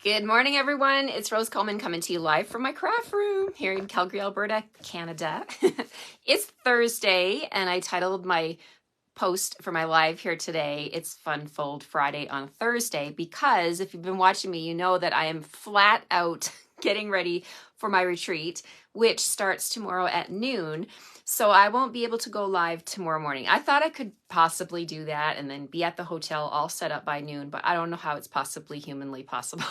Good morning, everyone. It's Rose Coleman coming to you live from my craft room here in Calgary, Alberta, Canada. It's Thursday, and I titled my post for my live here today, It's Fun Fold Friday on Thursday, because if you've been watching me, you know that I am flat out getting ready for my retreat, which starts tomorrow at noon. So I won't be able to go live tomorrow morning. I thought I could possibly do that and then be at the hotel all set up by noon, but I don't know how it's possibly humanly possible.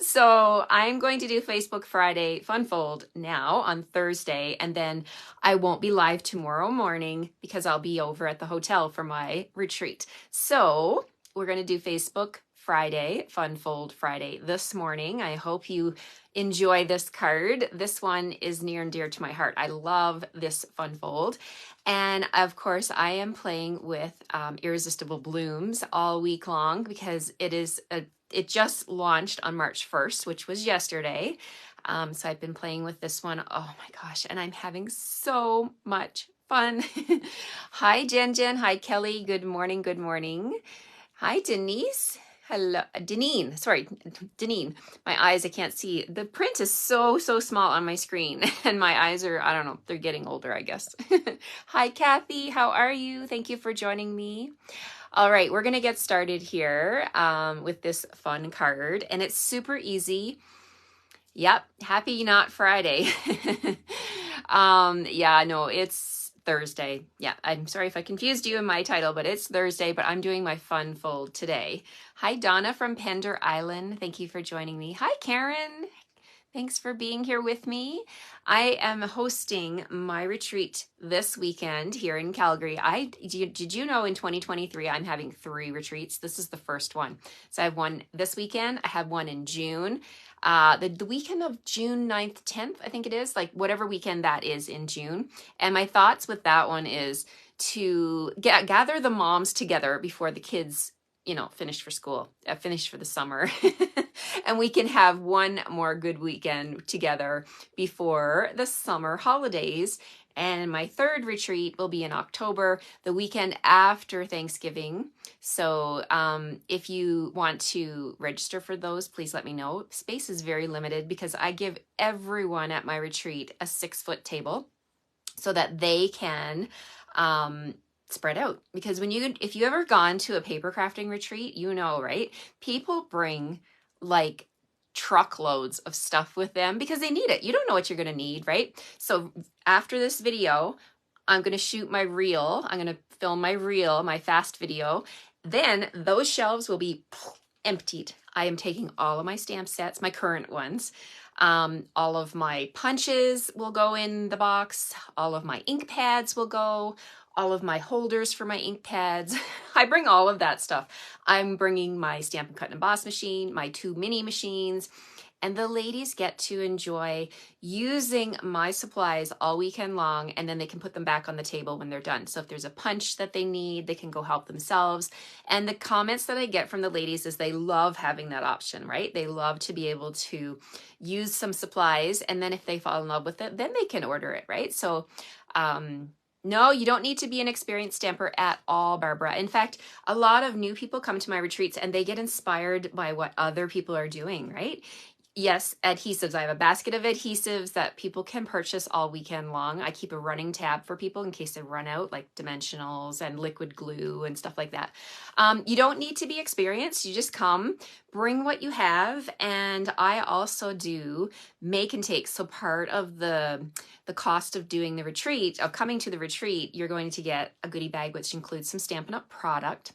So I'm going to do Facebook Friday Fun Fold now on Thursday, and then I won't be live tomorrow morning because I'll be over at the hotel for my retreat. So we're going to do Facebook Friday, Fun Fold Friday this morning. I hope you enjoy this card. This one is near and dear to my heart. I love this Fun Fold. And of course, I am playing with Irresistible Blooms all week long because it just launched on March 1st, which was yesterday. So I've been playing with this one. Oh my gosh. And I'm having so much fun. Hi, Jen. Hi, Kelly. Good morning. Good morning. Hi, Denise. Hello, Deneen. Sorry, Deneen. My eyes, I can't see. The print is so small on my screen, and my eyes are, I don't know, they're getting older, I guess. Hi, Kathy. How are you? Thank you for joining me. All right, we're going to get started here with this fun card, and it's super easy. Yep, happy not Friday. Yeah, no, it's Thursday. Yeah, I'm sorry if I confused you in my title, but it's Thursday, but I'm doing my fun fold today. Hi, Donna from Pender Island. Thank you for joining me. Hi, Karen. Thanks for being here with me. I am hosting my retreat this weekend here in Calgary. Did you know in 2023 I'm having 3 retreats? This is the first one. So I have one this weekend. I have one in June. The weekend of June 9th, 10th, I think it is, like whatever weekend that is in June. And my thoughts with that one is to gather the moms together before the kids, finish for school, finish for the summer. And we can have one more good weekend together before the summer holidays. And my 3rd retreat will be in October, the weekend after Thanksgiving. So if you want to register for those, please let me know. Space is very limited because I give everyone at my retreat a 6-foot table so that they can spread out. Because if you ever gone to a paper crafting retreat, right? People bring like truckloads of stuff with them because they need it. You don't know what you're going to need, right? So after this video, I'm going to shoot my reel. I'm going to film my reel, my fast video. Then those shelves will be emptied. I am taking all of my stamp sets, my current ones. All of my punches will go in the box. All of my ink pads will go. All of my holders for my ink pads. I bring all of that stuff. I'm bringing my Stampin' Cut and Emboss machine, my 2 mini machines, and the ladies get to enjoy using my supplies all weekend long, and then they can put them back on the table when they're done. So if there's a punch that they need, they can go help themselves. And the comments that I get from the ladies is they love having that option, right? They love to be able to use some supplies, and then if they fall in love with it, then they can order it, right? So, no, you don't need to be an experienced stamper at all, Barbara. In fact, a lot of new people come to my retreats and they get inspired by what other people are doing, right? Yes, adhesives. I have a basket of adhesives that people can purchase all weekend long. I keep a running tab for people in case they run out, like dimensionals and liquid glue and stuff like that. You don't need to be experienced. You just come, bring what you have. And I also do make and take. So part of the cost of doing the retreat, of coming to the retreat, you're going to get a goodie bag, which includes some Stampin' Up! Product.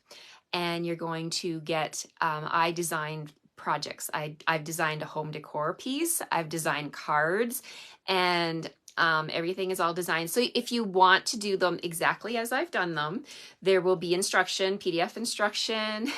And you're going to get, I designed projects. I've designed a home decor piece. I've designed cards, and everything is all designed. So if you want to do them exactly as I've done them, there will be instruction, PDF instruction.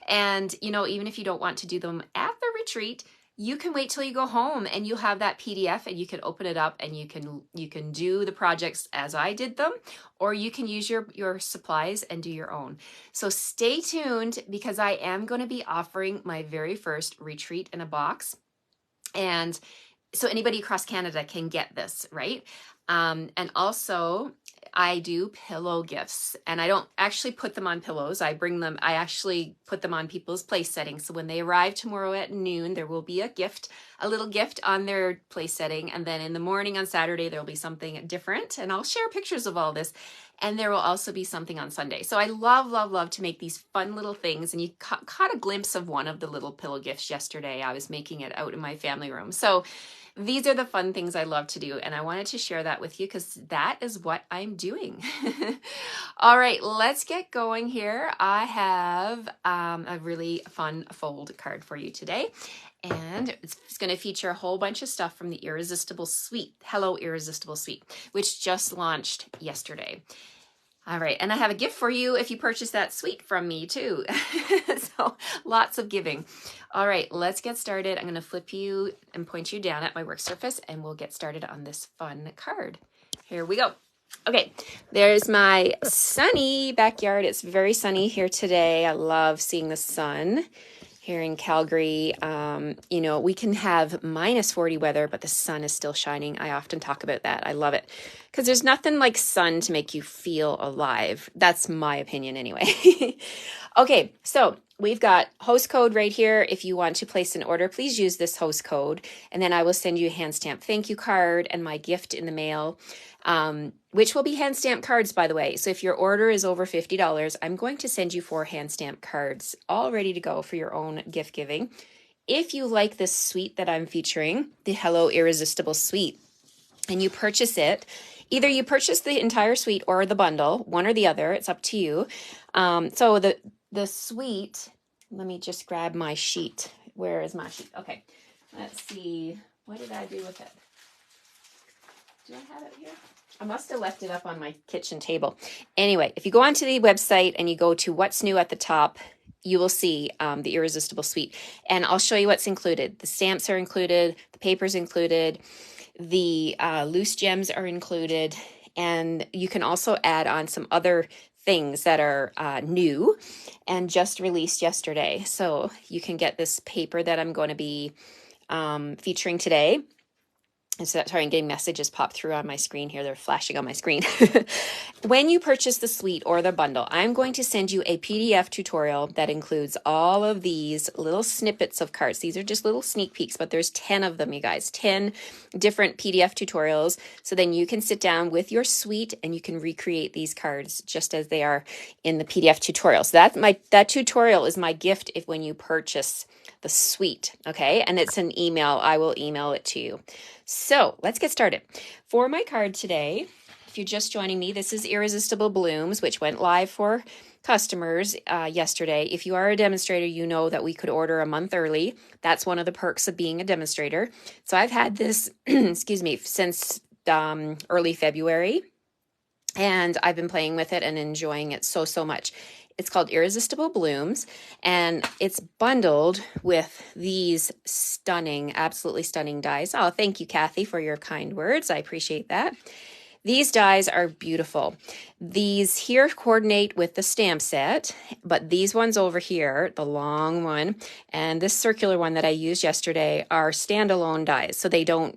And, even if you don't want to do them at the retreat, you can wait till you go home and you have that PDF and you can open it up and you can do the projects as I did them, or you can use your supplies and do your own. So stay tuned because I am going to be offering my very first retreat in a box. And so anybody across Canada can get this, right? And also I do pillow gifts, and I don't actually put them on pillows. I actually put them on people's place settings. So when they arrive tomorrow at noon, there will be a little gift on their place setting. And then in the morning on Saturday, there'll be something different. And I'll share pictures of all this. And there will also be something on Sunday. So I love, love, love to make these fun little things. And you caught a glimpse of one of the little pillow gifts yesterday. I was making it out in my family room. So these are the fun things I love to do, and I wanted to share that with you because that is what I'm doing. All right, let's get going here. I have a really fun fold card for you today, and it's going to feature a whole bunch of stuff from the Irresistible Suite, Hello Irresistible Suite, which just launched yesterday. All right, and I have a gift for you if you purchase that suite from me too. So lots of giving. All right, let's get started. I'm going to flip you and point you down at my work surface, and we'll get started on this fun card. Here we go. Okay, there's my sunny backyard. It's very sunny here today. I love seeing the sun here in Calgary. You know, we can have minus 40 weather, but the sun is still shining. I often talk about that. I love it because there's nothing like sun to make you feel alive. That's my opinion anyway. Okay, so we've got host code right here. If you want to place an order, please use this host code, and then I will send you a hand stamp thank you card and my gift in the mail, which will be hand stamp cards, by the way. So if your order is over $50, I'm going to send you 4 hand stamp cards all ready to go for your own gift giving. If you like this suite that I'm featuring, the Hello Irresistible Suite, and you purchase it, either you purchase the entire suite or the bundle, one or the other, it's up to you. So the suite, let me just grab my sheet. Where is my sheet? Okay, let's see. What did I do with it? Do I have it here? I must have left it up on my kitchen table. Anyway, if you go onto the website and you go to what's new at the top, you will see the Irresistible Suite. And I'll show you what's included. The stamps are included. The paper's included. The loose gems are included. And you can also add on some other things that are new and just released yesterday. So you can get this paper that I'm going to be featuring today. And so, sorry, I'm getting messages pop through on my screen here. They're flashing on my screen. When you purchase the suite or the bundle, I'm going to send you a PDF tutorial that includes all of these little snippets of cards. These are just little sneak peeks, but there's 10 of them, you guys, 10 different PDF tutorials. So then you can sit down with your suite and you can recreate these cards just as they are in the PDF tutorial. So that tutorial is my gift when you purchase the suite, okay? And it's an email. I will email it to you. So let's get started. For my card today, if you're just joining me, this is Irresistible Blooms, which went live for customers yesterday. If you are a demonstrator, you know that we could order a month early. That's one of the perks of being a demonstrator. So I've had this, excuse me, since early February, and I've been playing with it and enjoying it so much. It's called Irresistible Blooms, and it's bundled with these stunning, absolutely stunning dies. Oh, thank you, Kathy, for your kind words. I appreciate that. These dies are beautiful. These here coordinate with the stamp set, but these ones over here, the long one and this circular one that I used yesterday, are standalone dies. So they don't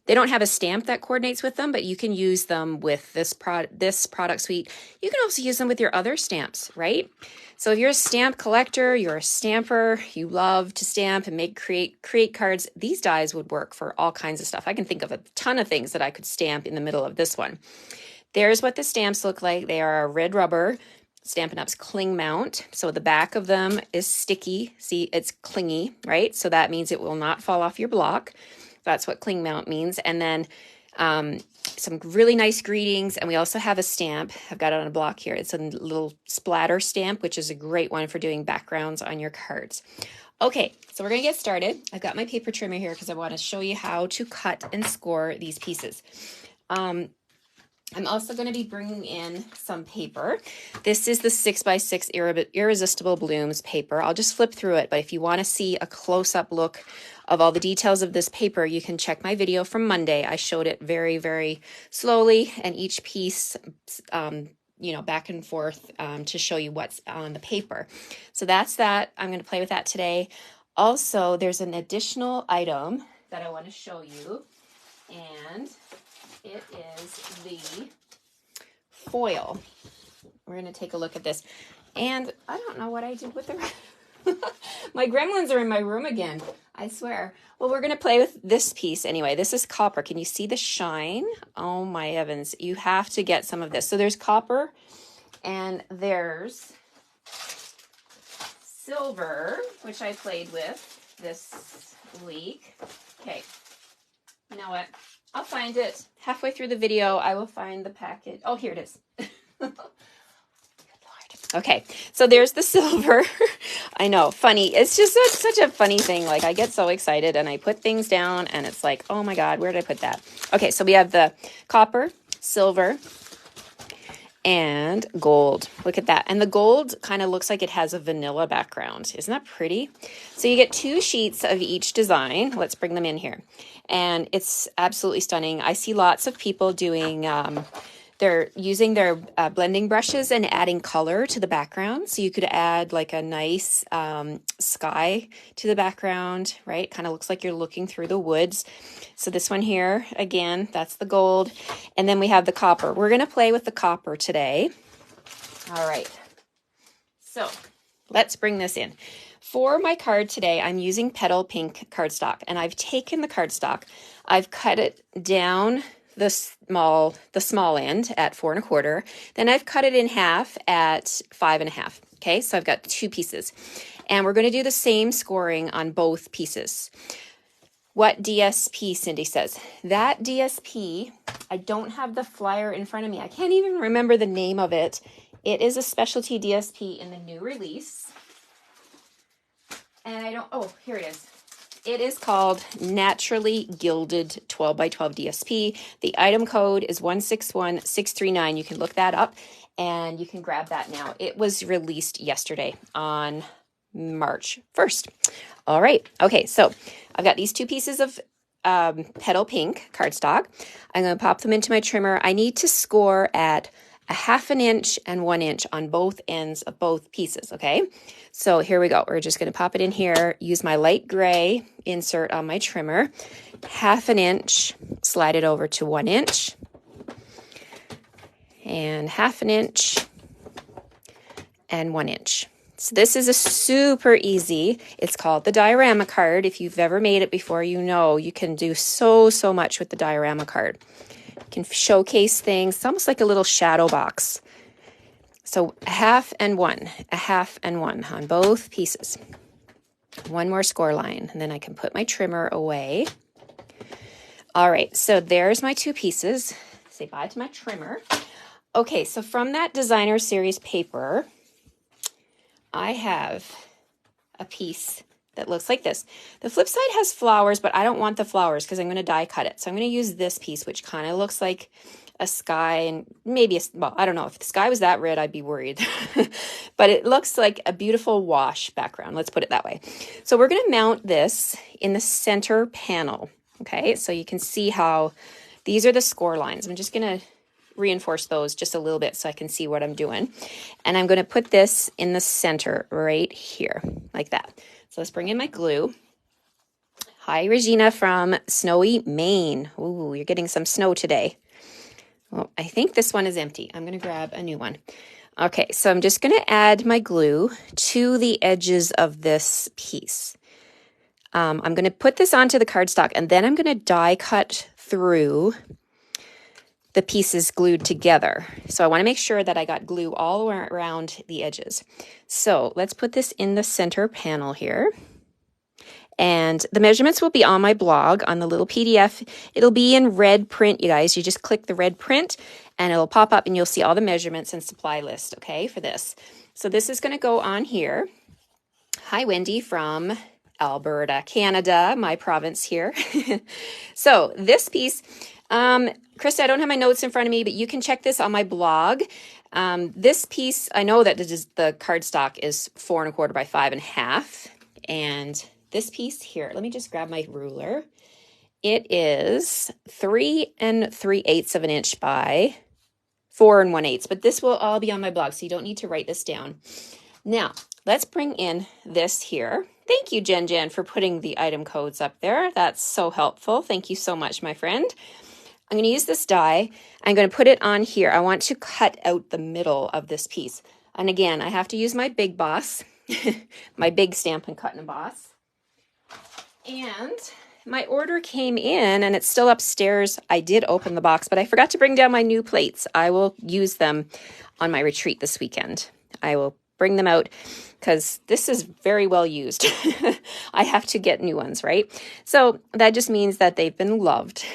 have a stamp that coordinates with them, but you can use them with this product suite. You can also use them with your other stamps, right? So if you're a stamp collector, you're a stamper, you love to stamp and create cards, these dies would work for all kinds of stuff. I can think of a ton of things that I could stamp in the middle of this one. There's what the stamps look like. They are red rubber, Stampin' Up's cling mount. So the back of them is sticky. See, it's clingy, right? So that means it will not fall off your block. That's what cling mount means. And then some really nice greetings, and we also have a stamp. I've got it on a block here. It's a little splatter stamp, which is a great one for doing backgrounds on your cards. Okay, so we're going to get started. I've got my paper trimmer here because I want to show you how to cut and score these pieces. I'm also going to be bringing in some paper. This is the 6x6 Irresistible Blooms paper. I'll just flip through it, but if you want to see a close-up look of all the details of this paper, you can check my video from Monday. I showed it very, very slowly, and each piece, back and forth to show you what's on the paper. So that's that. I'm going to play with that today. Also, there's an additional item that I want to show you, and it is foil. We're going to take a look at this. And I don't know what I did with the... My gremlins are in my room again, I swear. Well, we're going to play with this piece anyway. This is copper. Can you see the shine? Oh my heavens. You have to get some of this. So there's copper and there's silver, which I played with this week. Okay. You know what? I'll find it. Halfway through the video, I will find the package. Oh, here it is. Okay, so there's the silver. I know, funny. It's just such a funny thing. Like, I get so excited and I put things down and it's like, oh my God, where did I put that? Okay, so we have the copper, silver, and gold. Look at that. And the gold kind of looks like it has a vanilla background. Isn't that pretty? So you get 2 sheets of each design. Let's bring them in here. And it's absolutely stunning. I see lots of people doing... they're using their blending brushes and adding color to the background. So you could add like a nice sky to the background, right? Kind of looks like you're looking through the woods. So this one here, again, that's the gold. And then we have the copper. We're going to play with the copper today. All right. So let's bring this in. For my card today, I'm using Petal Pink cardstock. And I've taken the cardstock. I've cut it down the small end at 4 1/4. Then I've cut it in half at 5 1/2. Okay, so I've got 2 pieces. And we're going to do the same scoring on both pieces. What DSP, Cindy says. That DSP, I don't have the flyer in front of me. I can't even remember the name of it. It is a specialty DSP in the new release. And I don't, oh, here it is. It is called Naturally Gilded 12 by 12 DSP. The item code is 161639. You can look that up and you can grab that now. It was released yesterday on March 1st. All right. Okay. So I've got these 2 pieces of Petal Pink cardstock. I'm going to pop them into my trimmer. I need to score at 1/2 inch and 1 inch on both ends of both pieces. Okay. So here we go. We're just going to pop it in here, use my light gray insert on my trimmer, 1/2 inch, slide it over to 1 inch, and 1/2 inch and 1 inch. So this is a super easy, it's called the diorama card. If you've ever made it before, you know you can do so much with the diorama card. You can showcase things. It's almost like a little shadow box. So 1/2 and 1, 1/2 and 1 on both pieces. One more score line, and then I can put my trimmer away. All right, so there's my 2 pieces. Say bye to my trimmer. Okay, so from that designer series paper, I have a piece that looks like this. The flip side has flowers, but I don't want the flowers because I'm going to die cut it. So I'm going to use this piece, which kind of looks like a sky and maybe, well, I don't know. If the sky was that red, I'd be worried. But it looks like a beautiful wash background. Let's put it that way. So we're going to mount this in the center panel. Okay, so you can see how these are the score lines. I'm just going to reinforce those just a little bit so I can see what I'm doing. And I'm going to put this in the center right here, like that. So let's bring in my glue. Hi, Regina from snowy Maine. Ooh, you're getting some snow today. Well, I think this one is empty. I'm going to grab a new one. Okay, so I'm just going to add my glue to the edges of this piece. I'm going to put this onto the cardstock and then I'm going to die cut through the pieces glued together. So I want to make sure that I got glue all around the edges. So let's put this in the center panel here. And the measurements will be on my blog on the little PDF. It'll be in red print, you guys. You just click the red print and it'll pop up and you'll see all the measurements and supply list, okay, for this. So this is going to go on here. Hi, Wendy from Alberta, Canada, my province here. So this piece, Krista, I don't have my notes in front of me, but you can check this on my blog. This piece, I know that the cardstock is 4 1/4 by 5 1/2. And this piece here, let me just grab my ruler. It is 3 3/8 of an inch by 4 1/8, but this will all be on my blog, so you don't need to write this down. Now, let's bring in this here. Thank you, Jen, for putting the item codes up there. That's so helpful. Thank you so much, my friend. I'm going to use this die. I'm going to put it on here. I want to cut out the middle of this piece. And again, I have to use my Big Boss, my big Stampin' Cut and Emboss. And my order came in and it's still upstairs. I did open the box, but I forgot to bring down my new plates. I will use them on my retreat this weekend. I will bring them out because this is very well used. I have to get new ones, right? So that just means that they've been loved.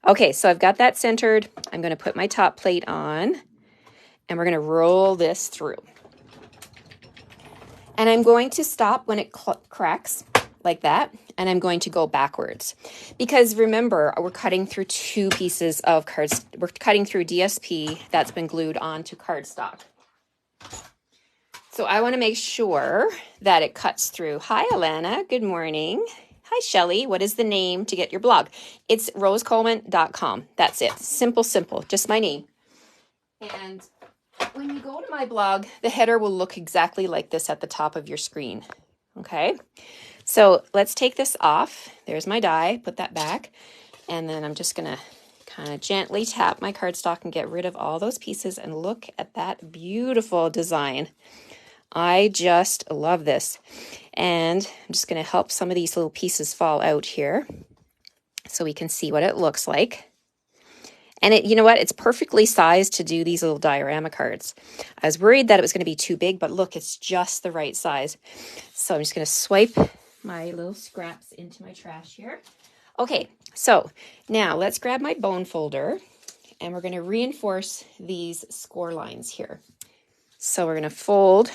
Okay, so I've got that centered. I'm going to put my top plate on and we're going to roll this through. And I'm going to stop when it cracks like that. And I'm going to go backwards because remember, we're cutting through two pieces of cards. We're cutting through DSP that's been glued onto cardstock. So I want to make sure that it cuts through. Hi, Alana. Good morning. Hi, Shelly. What is the name to get your blog? It's rosecoleman.com. That's it. Simple, simple. Just my name. And when you go to my blog, the header will look exactly like this at the top of your screen. Okay. So let's take this off. There's my die. Put that back. And then I'm just going to kind of gently tap my cardstock and get rid of all those pieces. And look at that beautiful design. I just love this. And I'm just going to help some of these little pieces fall out here so we can see what it looks like. And you know what? It's perfectly sized to do these little diorama cards. I was worried that it was going to be too big, but look, it's just the right size. So I'm just going to swipe my little scraps into my trash here. Okay, so now let's grab my bone folder and we're going to reinforce these score lines here. So we're going to fold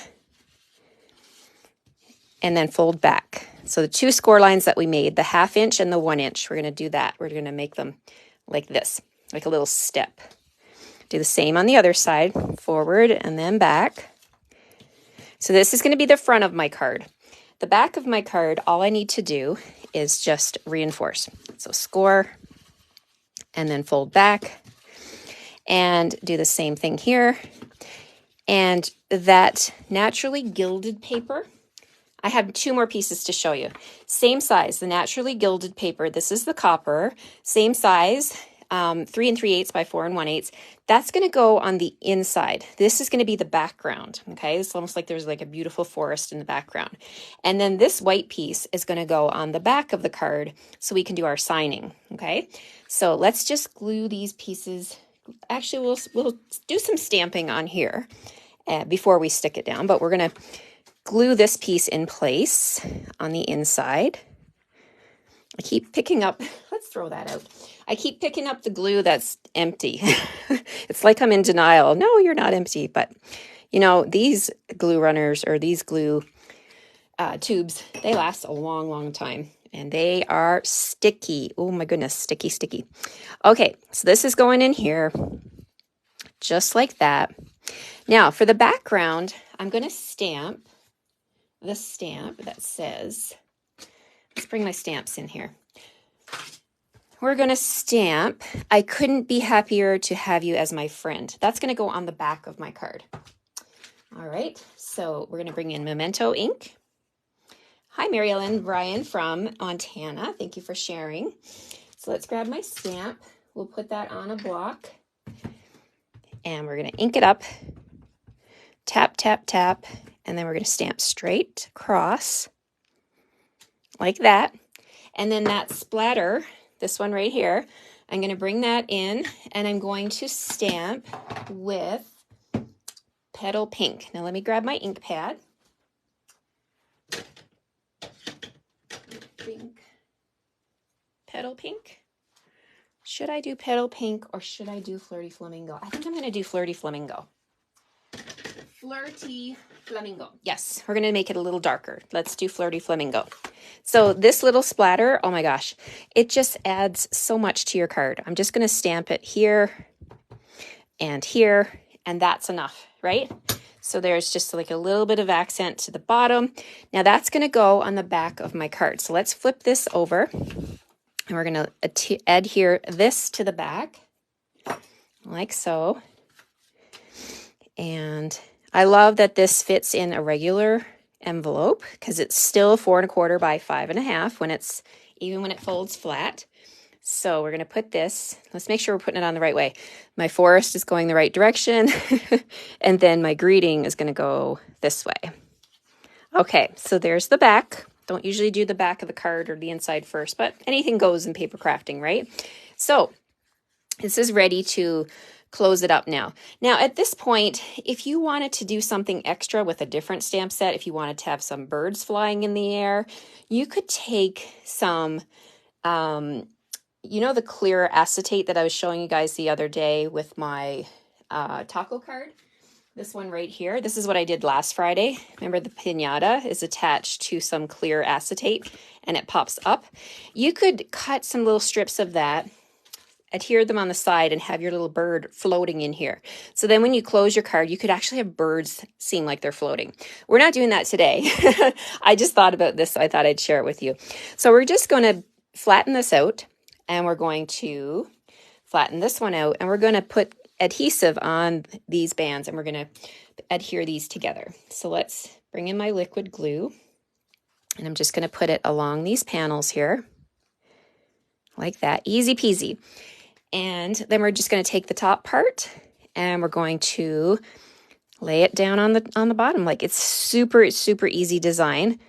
and then fold back. So the two score lines that we made, the 1/2 inch and the 1 inch, we're going to do that. We're going to make them like this, like a little step. Do the same on the other side, forward and then back. So this is going to be the front of my card. The back of my card, all I need to do is just reinforce. So score and then fold back and do the same thing here. And that naturally gilded paper, I have 2 more pieces to show you. Same size, the naturally gilded paper. This is the copper, same size, 3 3/8 by 4 1/8. That's going to go on the inside. This is going to be the background. Okay, it's almost like there's like a beautiful forest in the background. And then this white piece is going to go on the back of the card so we can do our signing. Okay, so let's just glue these pieces. Actually, we'll do some stamping on here before we stick it down, but we're going to glue this piece in place on the inside. I keep picking up, let's throw that out. I keep picking up the glue that's empty. It's like I'm in denial. No, you're not empty. But, you know, these glue runners or these glue tubes, they last a long, long time. And they are sticky. Oh my goodness, sticky, sticky. Okay, so this is going in here, just like that. Now, for the background, I'm going to stamp the stamp that says, let's bring my stamps in here. We're going to stamp, I couldn't be happier to have you as my friend. That's going to go on the back of my card. All right, so we're going to bring in Memento ink. Hi, Mary Ellen Bryan from Montana. Thank you for sharing. So let's grab my stamp. We'll put that on a block. And we're going to ink it up. Tap, tap, tap. And then we're going to stamp straight across like that. And then that splatter, this one right here, I'm going to bring that in and I'm going to stamp with Petal Pink. Now let me grab my ink pad. Pink. Petal Pink. Should I do Petal Pink or should I do Flirty Flamingo? I think I'm going to do Flirty Flamingo. Flirty Flamingo. Yes, we're going to make it a little darker. Let's do Flirty Flamingo. So this little splatter, oh my gosh, it just adds so much to your card. I'm just going to stamp it here, and that's enough, right? So there's just like a little bit of accent to the bottom. Now that's going to go on the back of my card. So let's flip this over, and we're going to adhere this to the back, like so. And I love that this fits in a regular envelope because it's still 4 1/4 by 5 1/2 even when it folds flat. So we're going to put this, let's make sure we're putting it on the right way. My forest is going the right direction, and then my greeting is going to go this way. Okay, so there's the back. Don't usually do the back of the card or the inside first, but anything goes in paper crafting, right? So this is ready to close it up now. Now at this point, if you wanted to do something extra with a different stamp set, if you wanted to have some birds flying in the air, you could take some, you know, the clear acetate that I was showing you guys the other day with my taco card? This one right here. This is what I did last Friday. Remember, the piñata is attached to some clear acetate and it pops up. You could cut some little strips of that, adhere them on the side, and have your little bird floating in here. So then when you close your card, you could actually have birds seem like they're floating. We're not doing that today. I just thought about this, so I thought I'd share it with you. So we're just going to flatten this out, and we're going to flatten this one out, and we're going to put adhesive on these bands, and we're going to adhere these together. So let's bring in my liquid glue, and I'm just going to put it along these panels here like that. Easy peasy. And then we're just going to take the top part and we're going to lay it down on the bottom. Like, it's super easy design.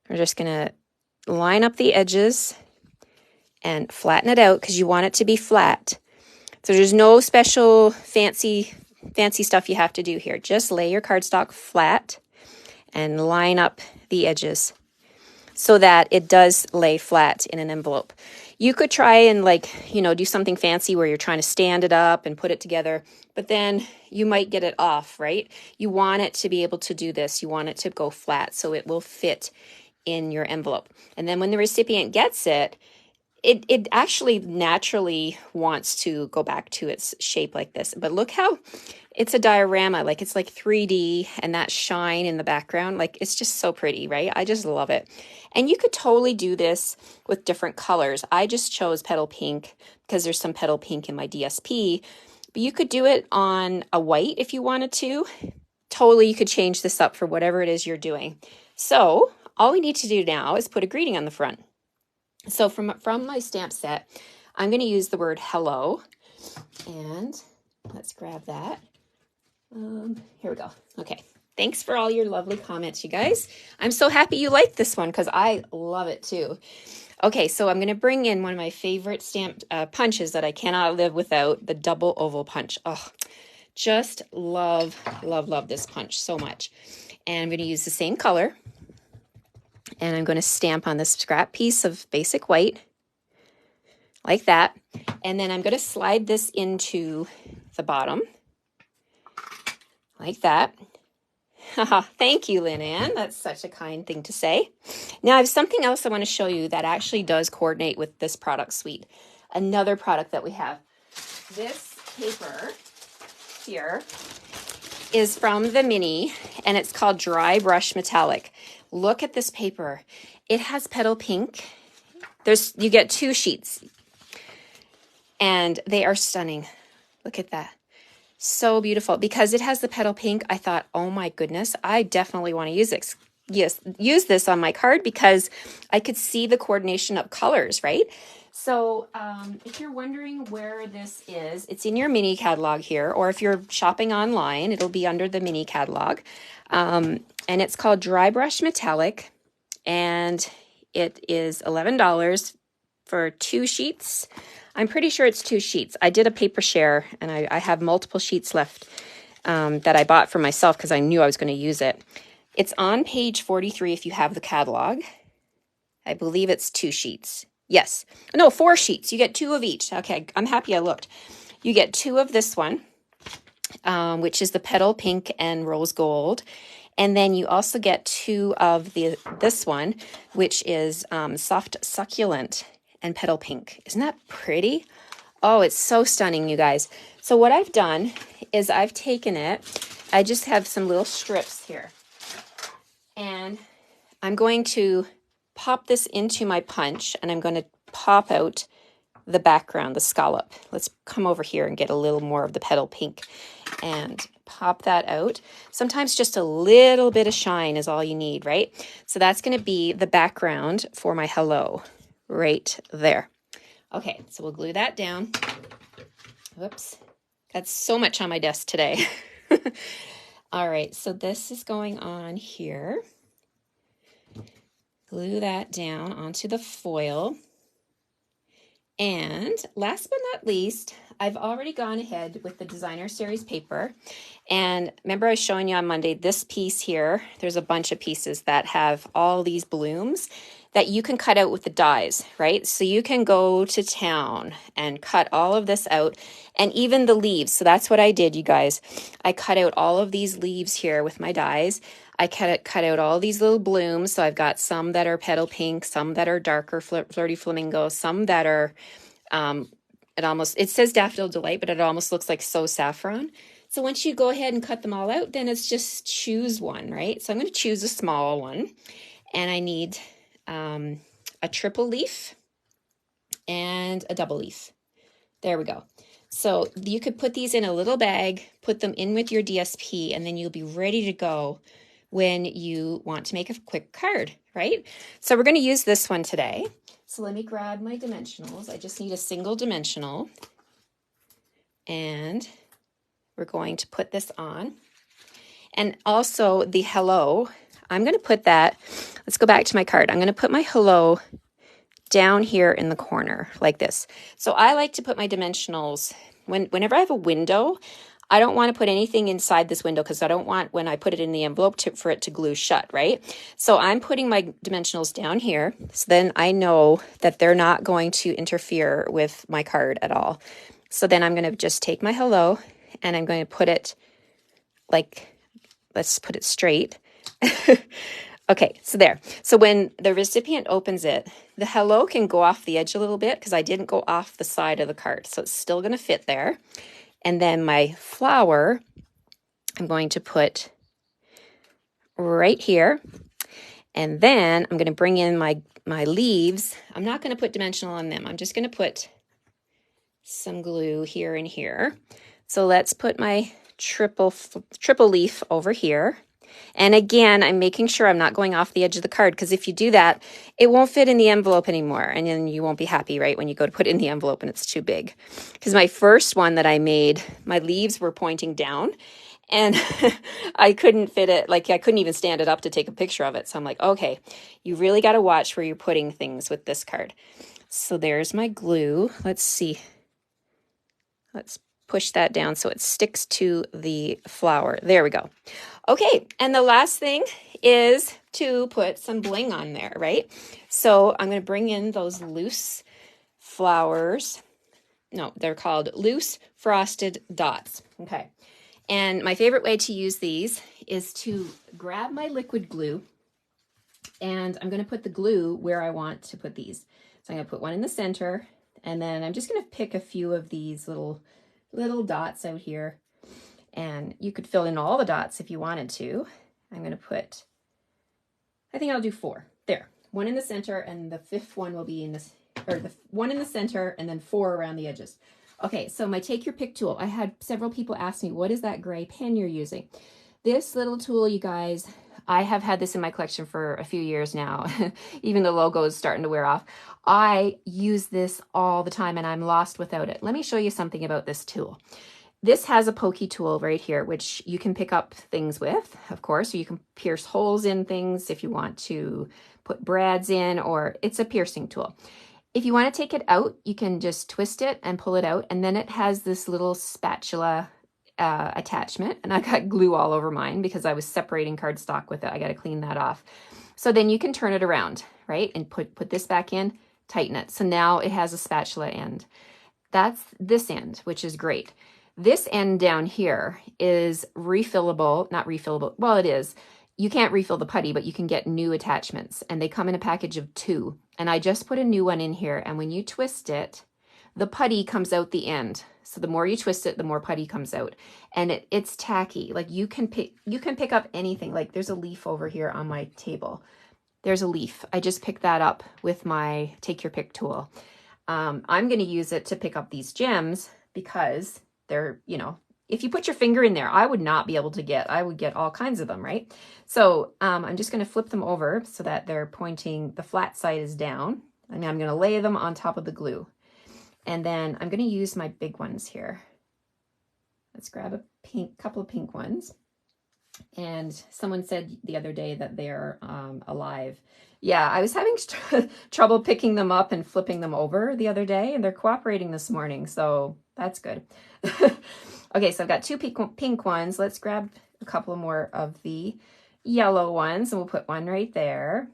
We're just going to line up the edges and flatten it out because you want it to be flat. So there's no special fancy stuff you have to do here. Just lay your cardstock flat and line up the edges so that it does lay flat in an envelope. You could try and, like, you know, do something fancy where you're trying to stand it up and put it together, but then you might get it off, right? You want it to be able to do this. You want it to go flat so it will fit in your envelope. And then when the recipient gets it, it actually naturally wants to go back to its shape like this. But look how it's a diorama, like it's like 3D, and that shine in the background, like it's just so pretty, right? I just love it. And you could totally do this with different colors. I just chose petal pink because there's some petal pink in my DSP, but you could do it on a white if you wanted to. Totally, you could change this up for whatever it is you're doing. So all we need to do now is put a greeting on the front. So from my stamp set, I'm going to use the word hello, and let's grab that. Here we go. Okay. Thanks for all your lovely comments, you guys. I'm so happy you like this one because I love it too. Okay, so I'm going to bring in one of my favorite stamped punches that I cannot live without, the double oval punch. Oh, just love this punch so much. And I'm going to use the same color. And I'm going to stamp on this scrap piece of basic white like that. And then I'm going to slide this into the bottom like that. Thank you, Lynn Ann. That's such a kind thing to say. Now I have something else I want to show you that actually does coordinate with this product suite. Another product that we have. This paper here is from the Mini, and it's called Dry Brush Metallic. Look at this paper. It has petal pink. You get 2 sheets, and they are stunning. Look at that. So beautiful. Because it has the petal pink, I thought, oh my goodness, I definitely want to use this. Yes, use this on my card because I could see the coordination of colors, right? So if you're wondering where this is, it's in your mini catalog here, or if you're shopping online, it'll be under the mini catalog. And it's called Dry Brush Metallic, and it is $11 for 2 sheets. I'm pretty sure it's 2 sheets. I did a paper share, and I have multiple sheets left that I bought for myself because I knew I was going to use it. It's on page 43 if you have the catalog. I believe it's 2 sheets. Yes. No, 4 sheets. You get 2 of each. Okay, I'm happy I looked. You get 2 of this one, which is the petal pink and rose gold. And then you also get 2 of this one, which is soft succulent and petal pink. Isn't that pretty? Oh, it's so stunning, you guys. So what I've done is I've taken it. I just have some little strips here. And I'm going to pop this into my punch, and I'm going to pop out the background, the scallop. Let's come over here and get a little more of the petal pink and pop that out. Sometimes just a little bit of shine is all you need, right? So that's going to be the background for my hello right there. Okay, so we'll glue that down. Whoops. That's so much on my desk today. All right, so this is going on here. Glue that down onto the foil. And last but not least, I've already gone ahead with the Designer Series paper. And remember I was showing you on Monday, this piece here, there's a bunch of pieces that have all these blooms that you can cut out with the dies, right? So you can go to town and cut all of this out, and even the leaves. So that's what I did, you guys. I cut out all of these leaves here with my dies. I cut out all these little blooms. So I've got some that are petal pink, some that are darker flirty flamingo, some that are, it says Daffodil Delight, but it almost looks like So Saffron. So once you go ahead and cut them all out, then it's just choose one, right? So I'm going to choose a small one, and I need a triple leaf and a double leaf. There we go. So you could put these in a little bag, put them in with your DSP, and then you'll be ready to go when you want to make a quick card, right? So we're going to use this one today. So let me grab my dimensionals. I just need a single dimensional, and we're going to put this on. And also the hello, I'm going to put that, let's go back to my card. I'm going to put my hello down here in the corner like this. So I like to put my dimensionals, whenever I have a window, I don't want to put anything inside this window because I don't want, when I put it in the envelope, for it to glue shut, right? So I'm putting my dimensionals down here, so then I know that they're not going to interfere with my card at all. So then I'm going to just take my hello, and I'm going to put it like, let's put it straight. Okay, so there. So when the recipient opens it, the hello can go off the edge a little bit because I didn't go off the side of the card. So it's still going to fit there. And then my flower, I'm going to put right here. And then I'm going to bring in my leaves. I'm not going to put dimensional on them. I'm just going to put some glue here and here. So let's put my triple leaf over here. And again, I'm making sure I'm not going off the edge of the card, because if you do that, it won't fit in the envelope anymore. And then you won't be happy, right, when you go to put it in the envelope and it's too big. Because my first one that I made, my leaves were pointing down, and I couldn't fit it, like I couldn't even stand it up to take a picture of it. So I'm like, okay, you really got to watch where you're putting things with this card. So there's my glue. Let's see. Let's push that down so it sticks to the flower. There we go. Okay, and the last thing is to put some bling on there, right? So I'm going to bring in those loose flowers. No, they're called loose frosted dots. Okay, and my favorite way to use these is to grab my liquid glue, and I'm going to put the glue where I want to put these. So I'm going to put one in the center, and then I'm just going to pick a few of these little dots out here, and you could fill in all the dots if you wanted to. I'm going to put, I think I'll do 4 there, 1 in the center, and the 5th one will be in this, or the 1 in the center and then 4 around the edges. Okay, so my take your pick tool. I had several people ask me, what is that gray pen you're using? This little tool, you guys, I have had this in my collection for a few years now. Even the logo is starting to wear off. I use this all the time and I'm lost without it. Let me show you something about this tool. This has a pokey tool right here, which you can pick up things with, of course, or you can pierce holes in things if you want to put brads in, or it's a piercing tool. If you want to take it out, you can just twist it and pull it out, and then it has this little spatula attachment, and I got glue all over mine because I was separating cardstock with it. I got to clean that off. So then you can turn it around, right, and put this back in, tighten it. So now it has a spatula end. That's this end, which is great. This end down here is refillable, not refillable. Well, it is. You can't refill the putty, but you can get new attachments, and they come in a package of 2. And I just put a new one in here, and when you twist it, the putty comes out the end. So the more you twist it, the more putty comes out, and it's tacky. Like you can pick up anything. Like there's a leaf over here on my table. There's a leaf. I just picked that up with my take your pick tool. I'm going to use it to pick up these gems because they're, you know, if you put your finger in there, I would not be able to get, I would get all kinds of them, right? So I'm just going to flip them over so that they're pointing, the flat side is down. And I'm going to lay them on top of the glue. And then I'm going to use my big ones here. Let's grab a couple of pink ones. And someone said the other day that they're alive. Yeah, I was having trouble picking them up and flipping them over the other day, and they're cooperating this morning, so that's good. Okay, so I've got two pink ones. Let's grab a couple more of the yellow ones, and we'll put one right there.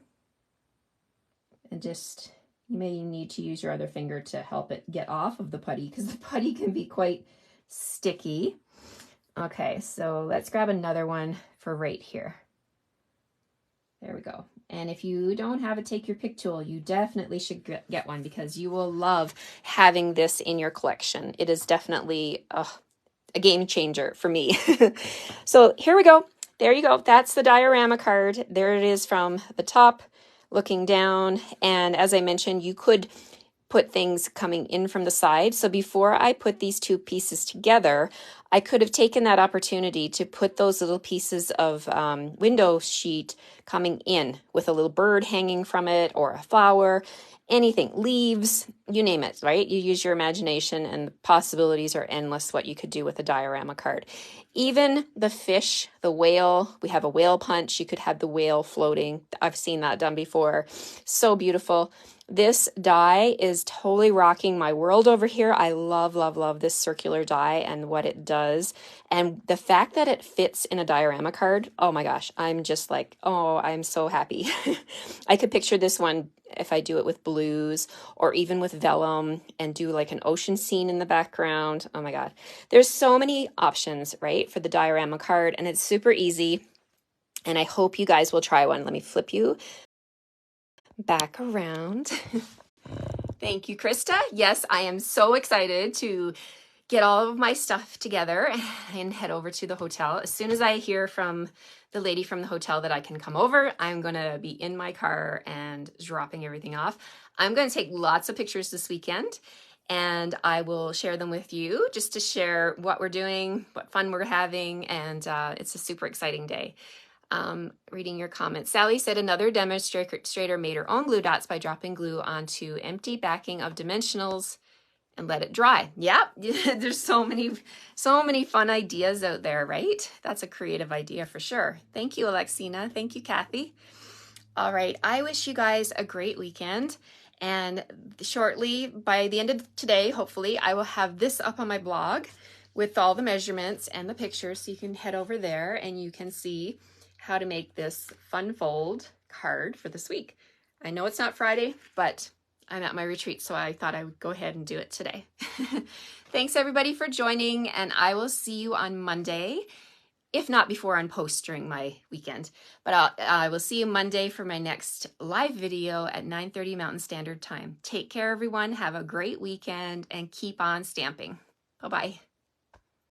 And just, you may need to use your other finger to help it get off of the putty, because the putty can be quite sticky. Okay, so let's grab another one for right here. There we go. And if you don't have a take your pick tool, you definitely should get one, because you will love having this in your collection. It is definitely a game changer for me. So here we go. There you go. That's the diorama card. There it is from the top looking down. And as I mentioned, you could put things coming in from the side. So before I put these two pieces together, I could have taken that opportunity to put those little pieces of window sheet coming in with a little bird hanging from it, or a flower, anything, leaves, you name it, right? You use your imagination, and the possibilities are endless what you could do with a diorama card. Even the fish, the whale, we have a whale punch. You could have the whale floating. I've seen that done before. So beautiful. This die is totally rocking my world over here. I love, love, love this circular die and what it does. And the fact that it fits in a diorama card, oh my gosh, I'm just like, oh, I'm so happy. I could picture this one if I do it with blues or even with vellum and do like an ocean scene in the background. Oh my God. There's so many options, right, for the diorama card, and it's super easy. And I hope you guys will try one. Let me flip you back around. Thank you, Krista. Yes, I am so excited to get all of my stuff together and head over to the hotel. As soon as I hear from the lady from the hotel that I can come over, I'm going to be in my car and dropping everything off. I'm going to take lots of pictures this weekend, and I will share them with you just to share what we're doing, what fun we're having, and it's a super exciting day. Reading your comments. Sally said another demonstrator made her own glue dots by dropping glue onto empty backing of dimensionals and let it dry. Yep. There's so many fun ideas out there, right? That's a creative idea for sure. Thank you, Alexina. Thank you, Kathy. All right. I wish you guys a great weekend. And shortly, by the end of today, hopefully, I will have this up on my blog with all the measurements and the pictures. So you can head over there and you can see how to make this fun fold card for this week. I know it's not Friday, but I'm at my retreat, so I thought I would go ahead and do it today. Thanks everybody for joining, and I will see you on Monday, if not before, on post during my weekend. But I will see you Monday for my next live video at 9:30 Mountain Standard Time. Take care, everyone. Have a great weekend and keep on stamping. Bye-bye.